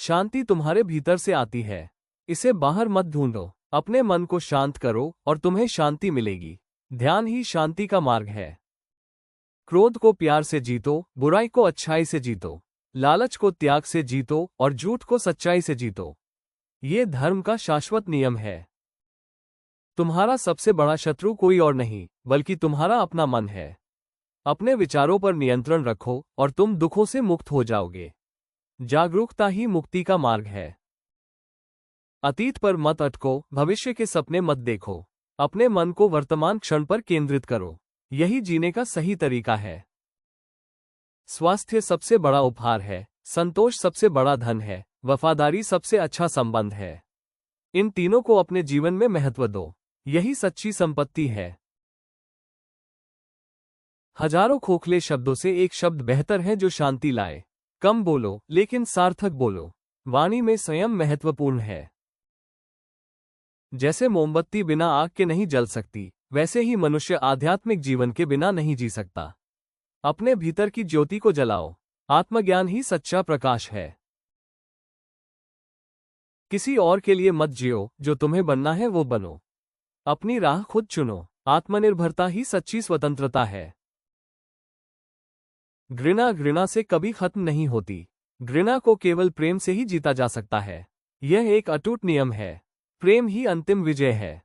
शांति तुम्हारे भीतर से आती है, इसे बाहर मत ढूंढो। अपने मन को शांत करो और तुम्हें शांति मिलेगी। ध्यान ही शांति का मार्ग है। क्रोध को प्यार से जीतो, बुराई को अच्छाई से जीतो, लालच को त्याग से जीतो और झूठ को सच्चाई से जीतो। ये धर्म का शाश्वत नियम है। तुम्हारा सबसे बड़ा शत्रु कोई और नहीं बल्कि तुम्हारा अपना मन है। अपने विचारों पर नियंत्रण रखो और तुम दुखों से मुक्त हो जाओगे। जागरूकता ही मुक्ति का मार्ग है। अतीत पर मत अटको, भविष्य के सपने मत देखो। अपने मन को वर्तमान क्षण पर केंद्रित करो। यही जीने का सही तरीका है। स्वास्थ्य सबसे बड़ा उपहार है, संतोष सबसे बड़ा धन है, वफादारी सबसे अच्छा संबंध है। इन तीनों को अपने जीवन में महत्व दो, यही सच्ची संपत्ति है। हजारों खोखले शब्दों से एक शब्द बेहतर है जो शांति लाए। कम बोलो लेकिन सार्थक बोलो। वाणी में संयम महत्वपूर्ण है। जैसे मोमबत्ती बिना आग के नहीं जल सकती, वैसे ही मनुष्य आध्यात्मिक जीवन के बिना नहीं जी सकता। अपने भीतर की ज्योति को जलाओ। आत्मज्ञान ही सच्चा प्रकाश है। किसी और के लिए मत जियो, जो तुम्हें बनना है वो बनो। अपनी राह खुद चुनो। आत्मनिर्भरता ही सच्ची स्वतंत्रता है। घृणा से कभी खत्म नहीं होती। घृणा को केवल प्रेम से ही जीता जा सकता है। यह एक अटूट नियम है। प्रेम ही अंतिम विजय है।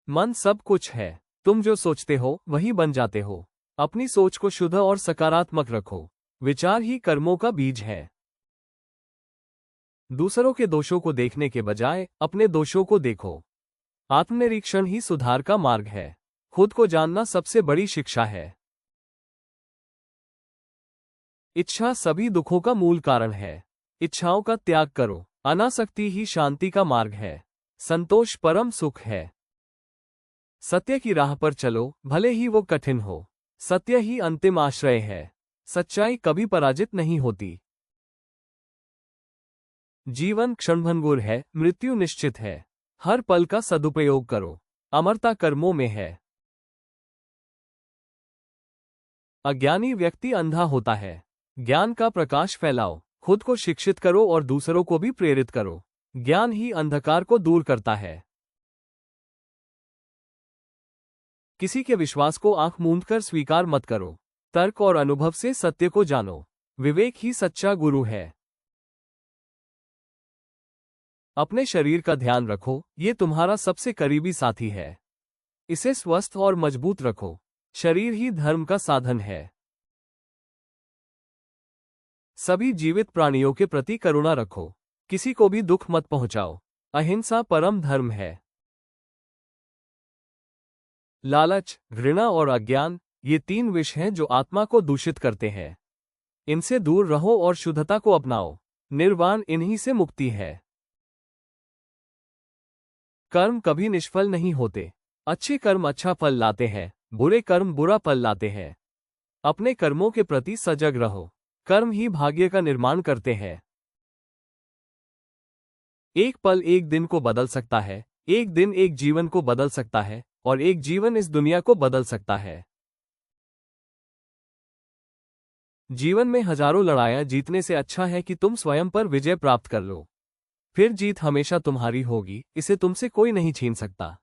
मन सब कुछ है। तुम जो सोचते हो वही बन जाते हो। अपनी सोच को शुद्ध और सकारात्मक रखो। विचार ही कर्मों का बीज है। दूसरों के दोषों को देखने के बजाय अपने दोषों को देखो। आत्मनिरीक्षण ही सुधार का मार्ग है। खुद को जानना सबसे बड़ी शिक्षा है। इच्छा सभी दुखों का मूल कारण है। इच्छाओं का त्याग करो। अनासक्ति ही शांति का मार्ग है। संतोष परम सुख है। सत्य की राह पर चलो, भले ही वो कठिन हो। सत्य ही अंतिम आश्रय है। सच्चाई कभी पराजित नहीं होती। जीवन क्षणभंगुर है, मृत्यु निश्चित है। हर पल का सदुपयोग करो। अमरता कर्मों में है। अज्ञानी व्यक्ति अंधा होता है। ज्ञान का प्रकाश फैलाओ। खुद को शिक्षित करो और दूसरों को भी प्रेरित करो। ज्ञान ही अंधकार को दूर करता है। किसी के विश्वास को आंख मूंदकर स्वीकार मत करो। तर्क और अनुभव से सत्य को जानो। विवेक ही सच्चा गुरु है। अपने शरीर का ध्यान रखो, ये तुम्हारा सबसे करीबी साथी है। इसे स्वस्थ और मजबूत रखो। शरीर ही धर्म का साधन है। सभी जीवित प्राणियों के प्रति करुणा रखो। किसी को भी दुख मत पहुंचाओ। अहिंसा परम धर्म है। लालच, घृणा और अज्ञान, ये तीन विष हैं जो आत्मा को दूषित करते हैं। इनसे दूर रहो और शुद्धता को अपनाओ। निर्वाण इन्हीं से मुक्ति है। कर्म कभी निष्फल नहीं होते। अच्छे कर्म अच्छा फल लाते हैं, बुरे कर्म बुरा फल लाते हैं। अपने कर्मों के प्रति सजग रहो। कर्म ही भाग्य का निर्माण करते हैं। एक पल एक दिन को बदल सकता है, एक दिन एक जीवन को बदल सकता है, और एक जीवन इस दुनिया को बदल सकता है। जीवन में हजारों लड़ाइयां जीतने से अच्छा है कि तुम स्वयं पर विजय प्राप्त कर लो। फिर जीत हमेशा तुम्हारी होगी, इसे तुमसे कोई नहीं छीन सकता।